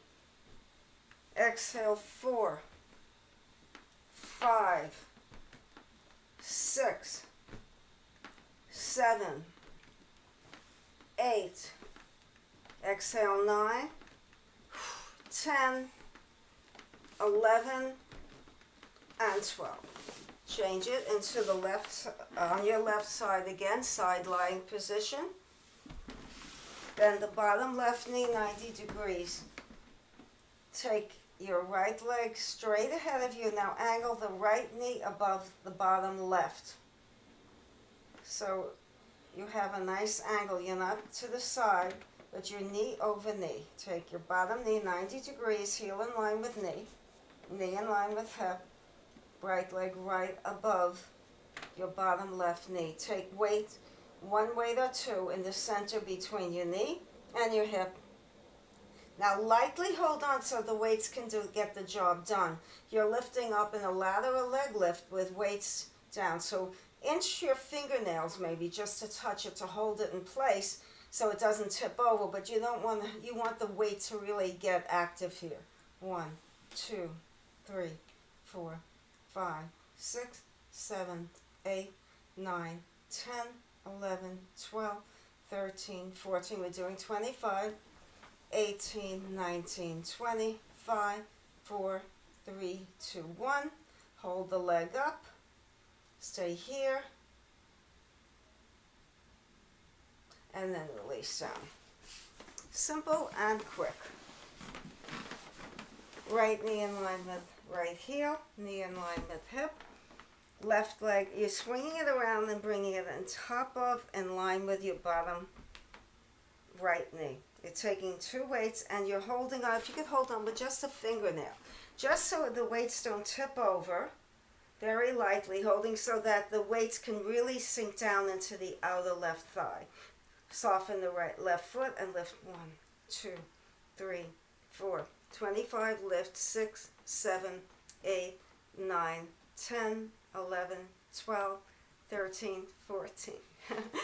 exhale, 4, 5, 6, 7, 8, exhale, 9, 10, 11, and 12. Change it into the left, on your left side again, side lying position. Bend the bottom left knee 90 degrees. Take your right leg straight ahead of you. Now angle the right knee above the bottom left. So you have a nice angle. You're not to the side, but your knee over knee. Take your bottom knee 90 degrees, heel in line with knee, knee in line with hip, right leg right above your bottom left knee. Take weight, one weight or two in the center between your knee and your hip. Now lightly hold on so the weights can get the job done. You're lifting up in a lateral leg lift with weights down. So inch your fingernails maybe just to touch it, to hold it in place so it doesn't tip over, but you want the weight to really get active here. 1, 2, 3, 4, 5, 6, 7, 8, 9, 10, 11, 12, 13, 14. We're doing 25, 18, 19, 20, 5, 4, 3, 2, 1. Hold the leg up. Stay here. And then release down. Simple and quick. Right knee in line with right heel, knee in line with hip. Left leg, you're swinging it around and bringing it on top of, in line with your bottom right knee. You're taking 2 weights and you're holding on, if you could hold on with just a fingernail, just so the weights don't tip over, very lightly, holding so that the weights can really sink down into the outer left thigh. Soften the left foot and lift 1, 2, 3, 4, 25, lift 6, 7, 8, 9, 10, 11, 12, 13, 14.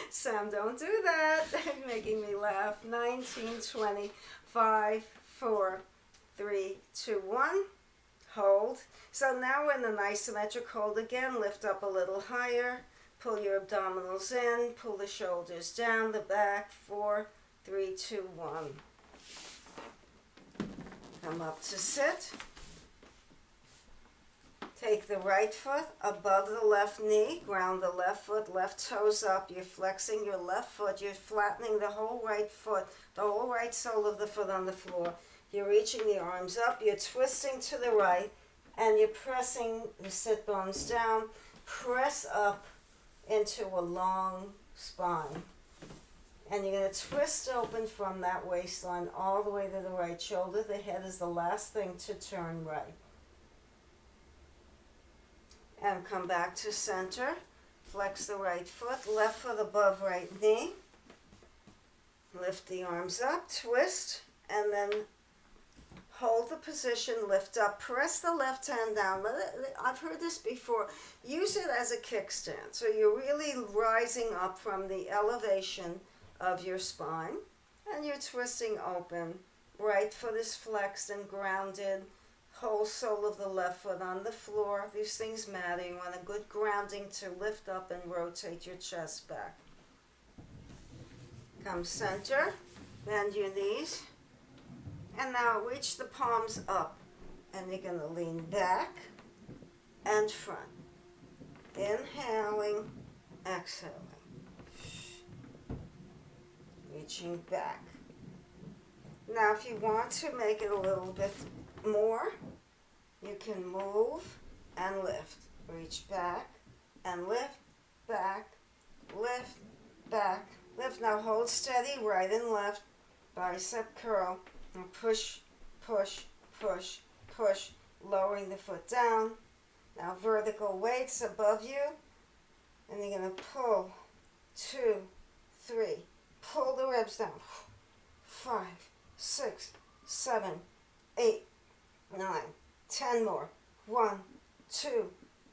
Sam, don't do that. You're making me laugh. 19, 20, 5, 4, 3, 2, 1. Hold. So now we're in an isometric hold again. Lift up a little higher. Pull your abdominals in. Pull the shoulders down, the back. 4, 3, 2, 1. Come up to sit. Take the right foot above the left knee, ground the left foot, left toes up. You're flexing your left foot. You're flattening the whole right foot, the whole right sole of the foot on the floor. You're reaching the arms up. You're twisting to the right, and you're pressing the sit bones down. Press up into a long spine. And you're going to twist open from that waistline all the way to the right shoulder. The head is the last thing to turn right. And come back to center. Flex the right foot, left foot above right knee. Lift the arms up, twist, and then hold the position, lift up, press the left hand down. I've heard this before. Use it as a kickstand. So you're really rising up from the elevation of your spine, and you're twisting open. Right foot is flexed and grounded. Whole sole of the left foot on the floor. These things matter. You want a good grounding to lift up and rotate your chest back. Come center, bend your knees, and now reach the palms up, and you're going to lean back and front. Inhaling, exhaling. Reaching back. Now if you want to make it a little bit more, you can move and lift. Reach back and lift, back, lift, back, lift. Now hold steady, right and left, bicep curl, and push, push, push, push, lowering the foot down. Now vertical weights above you, and you're going to pull, 2, 3, pull the ribs down, 5, 6, 7, 8, 9, 10 more. 1, 2,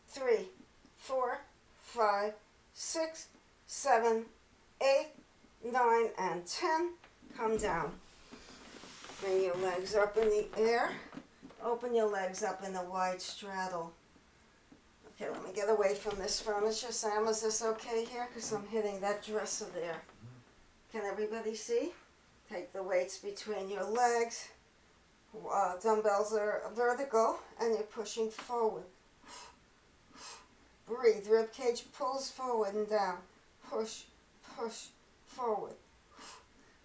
3, 4, 5, 6, 7, 8, 9, and 10. Come down. Bring your legs up in the air. Open your legs up in a wide straddle. Okay, let me get away from this furniture. Sam, is this okay here? Because I'm hitting that dresser there. Can everybody see? Take the weights between your legs. Dumbbells are vertical, and you're pushing forward. Breathe. Rib cage pulls forward and down. Push, push, forward.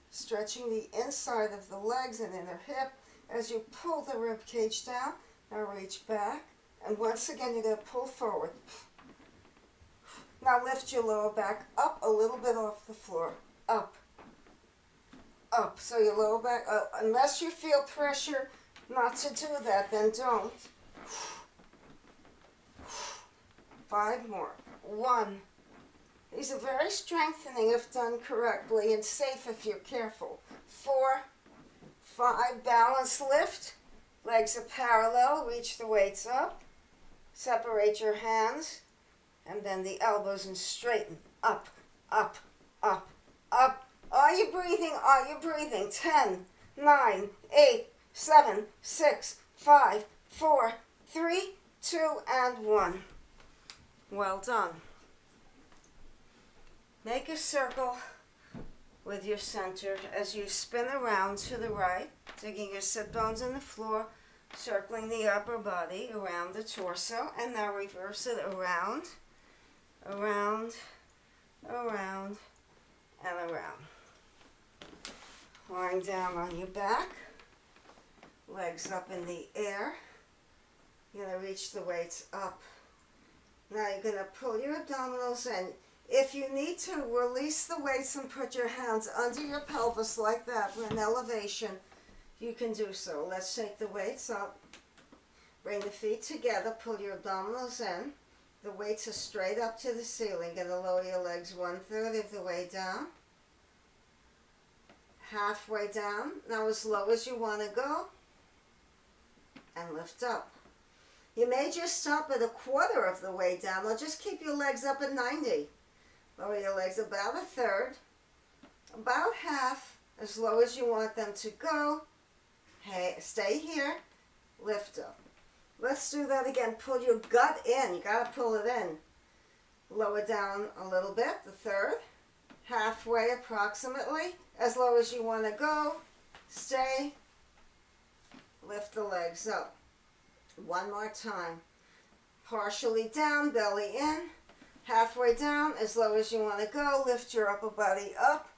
Stretching the inside of the legs and inner hip as you pull the rib cage down. Now reach back, and once again you're going to pull forward. Now lift your lower back up a little bit off the floor. Up. Up. So your lower back, unless you feel pressure not to do that, then don't. 5 more. 1. These are very strengthening if done correctly, and safe if you're careful. 4, 5, balance lift. Legs are parallel, reach the weights up. Separate your hands, and bend the elbows and straighten. Up, up, up, up. Are you breathing? Are you breathing? 10, 9, 8, 7, 6, 5, 4, 3, 2, and 1. Well done. Make a circle with your center as you spin around to the right, digging your sit bones in the floor, circling the upper body around the torso, and now reverse it around, around, around, and around. Lying down on your back, legs up in the air. You're going to reach the weights up. Now you're going to pull your abdominals in. If you need to, release the weights and put your hands under your pelvis like that for an elevation. You can do so. Let's take the weights up. Bring the feet together. Pull your abdominals in. The weights are straight up to the ceiling. Going to lower your legs 1/3 of the way down. Halfway down. Now as low as you want to go. And lift up. You may just stop at 1/4 of the way down, or just keep your legs up at 90. Lower your legs about 1/3, about half, as low as you want them to go. Hey, stay here, lift up. Let's do that again. Pull your gut in. You got to pull it in. Lower down a little bit, 1/3, halfway approximately, as low as you want to go. Stay. Lift the legs up. One more time. Partially down, belly in. Halfway down, as low as you want to go. Lift your upper body up.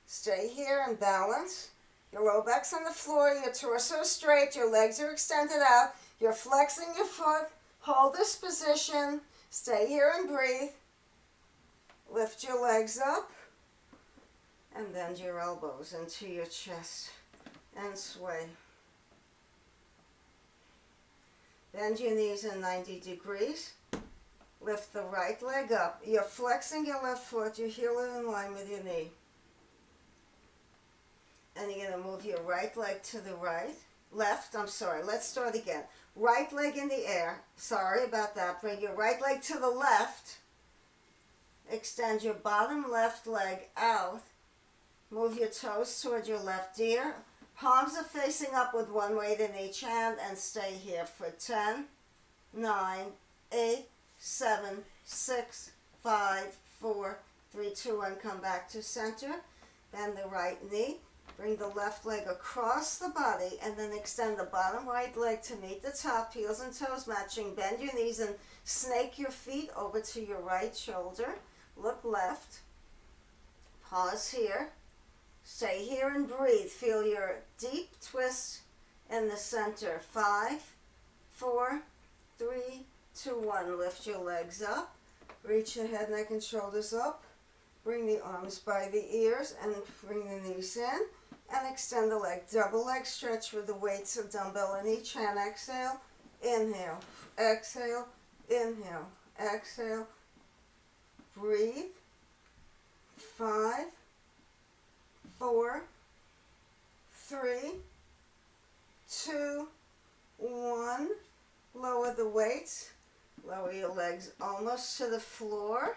Stay here and balance. Your low back's on the floor, your torso is straight, your legs are extended out. You're flexing your foot. Hold this position. Stay here and breathe. Lift your legs up and bend your elbows into your chest and sway. Bend your knees in 90 degrees. Lift the right leg up. You're flexing your left foot, your heel is in line with your knee. And you're going to move your right leg to the right. Let's start again. Right leg in the air. Sorry about that. Bring your right leg to the left. Extend your bottom left leg out. Move your toes toward your left ear. Palms are facing up with one weight in each hand, and stay here for 10, 9, 8, 7, 6, 5, 4, 3, 2, 1. Come back to center. Bend the right knee. Bring the left leg across the body, and then extend the bottom right leg to meet the top, heels and toes matching. Bend your knees and snake your feet over to your right shoulder. Look left. Pause here. Stay here and breathe. Feel your deep twist in the center. 5, 4, 3, 2, 1. Lift your legs up. Reach the head, neck, and shoulders up. Bring the arms by the ears and bring the knees in. And extend the leg. Double leg stretch with the weights of dumbbell in each hand. Exhale, inhale, exhale, inhale, exhale. Breathe. 5, 4, 3, 2, 1. Lower the weights. Lower your legs almost to the floor.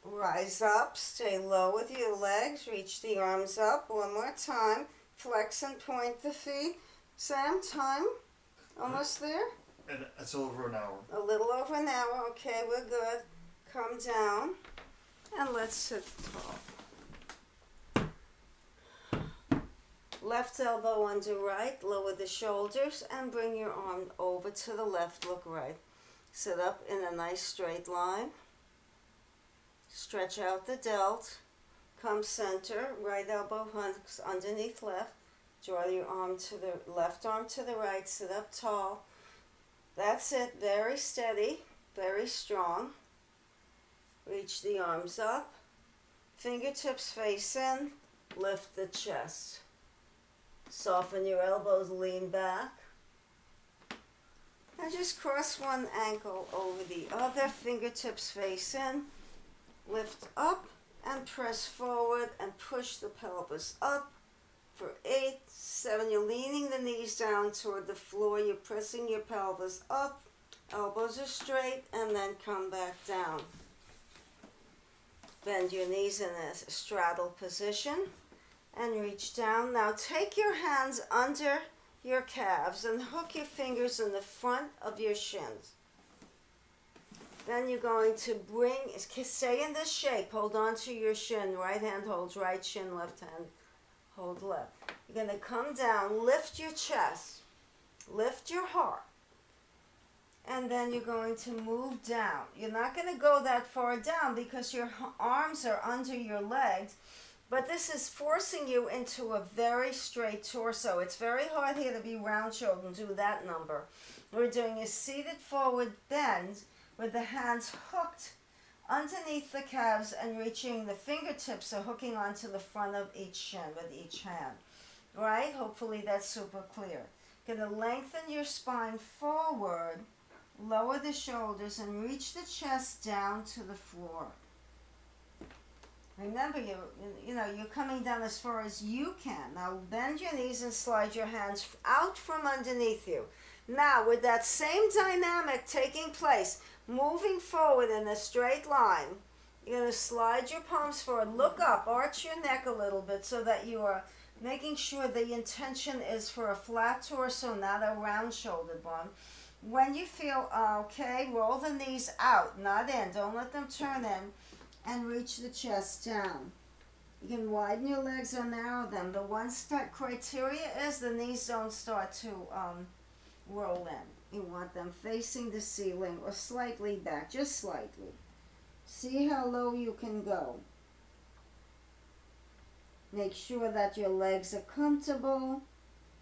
Rise up, stay low with your legs, reach the arms up. One more time. Flex and point the feet. Sam, time? Almost there? And it's over an hour. A little over an hour. Okay, we're good. Come down and let's sit tall. Left elbow under right, lower the shoulders and bring your arm over to the left, look right. Sit up in a nice straight line. Stretch out the delt, come center, right elbow hooks underneath left, draw your arm to the left arm to the right, sit up tall. That's it, very steady, very strong. Reach the arms up, fingertips face in, lift the chest. Soften your elbows, lean back. And just cross one ankle over the other, fingertips face in. Lift up and press forward and push the pelvis up for 8, 7. You're leaning the knees down toward the floor. You're pressing your pelvis up. Elbows are straight and then come back down. Bend your knees in a straddle position and reach down. Now take your hands under your calves and hook your fingers in the front of your shins. Then you're going to stay in this shape. Hold on to your shin. Right hand holds right shin, left hand hold left. You're going to come down, lift your chest, lift your heart, and then you're going to move down. You're not going to go that far down because your arms are under your legs, but this is forcing you into a very straight torso. It's very hard here to be round-shouldered and do that number. We're doing a seated forward bend with the hands hooked underneath the calves and reaching the fingertips are hooking onto the front of each shin with each hand. Right? Hopefully that's super clear. Going to lengthen your spine forward, lower the shoulders, and reach the chest down to the floor. Remember, you're coming down as far as you can. Now bend your knees and slide your hands out from underneath you. Now, with that same dynamic taking place, moving forward in a straight line, you're going to slide your palms forward, look up, arch your neck a little bit so that you are making sure the intention is for a flat torso, not a round-shouldered one. When you feel okay, roll the knees out, not in. Don't let them turn in, and reach the chest down. You can widen your legs or narrow them. The one criteria is the knees don't start to roll in. You want them facing the ceiling or slightly back, just slightly. See how low you can go. Make sure that your legs are comfortable,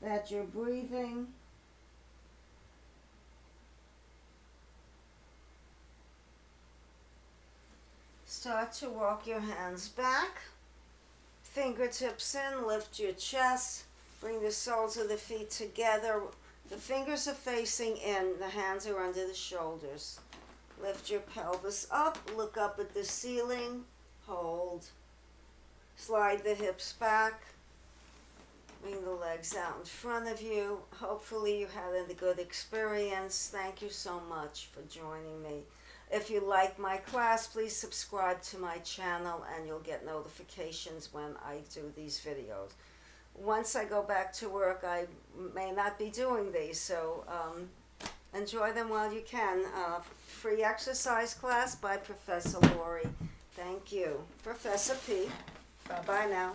that you're breathing. Start to walk your hands back, fingertips in, lift your chest, bring the soles of the feet together. The fingers are facing in, the hands are under the shoulders. Lift your pelvis up, look up at the ceiling, hold. Slide the hips back, bring the legs out in front of you. Hopefully you had a good experience. Thank you so much for joining me. If you like my class, please subscribe to my channel and you'll get notifications when I do these videos. Once I go back to work, I may not be doing these, so enjoy them while you can. Free exercise class by Professor Lori. Thank you. Professor P. Bye-bye now.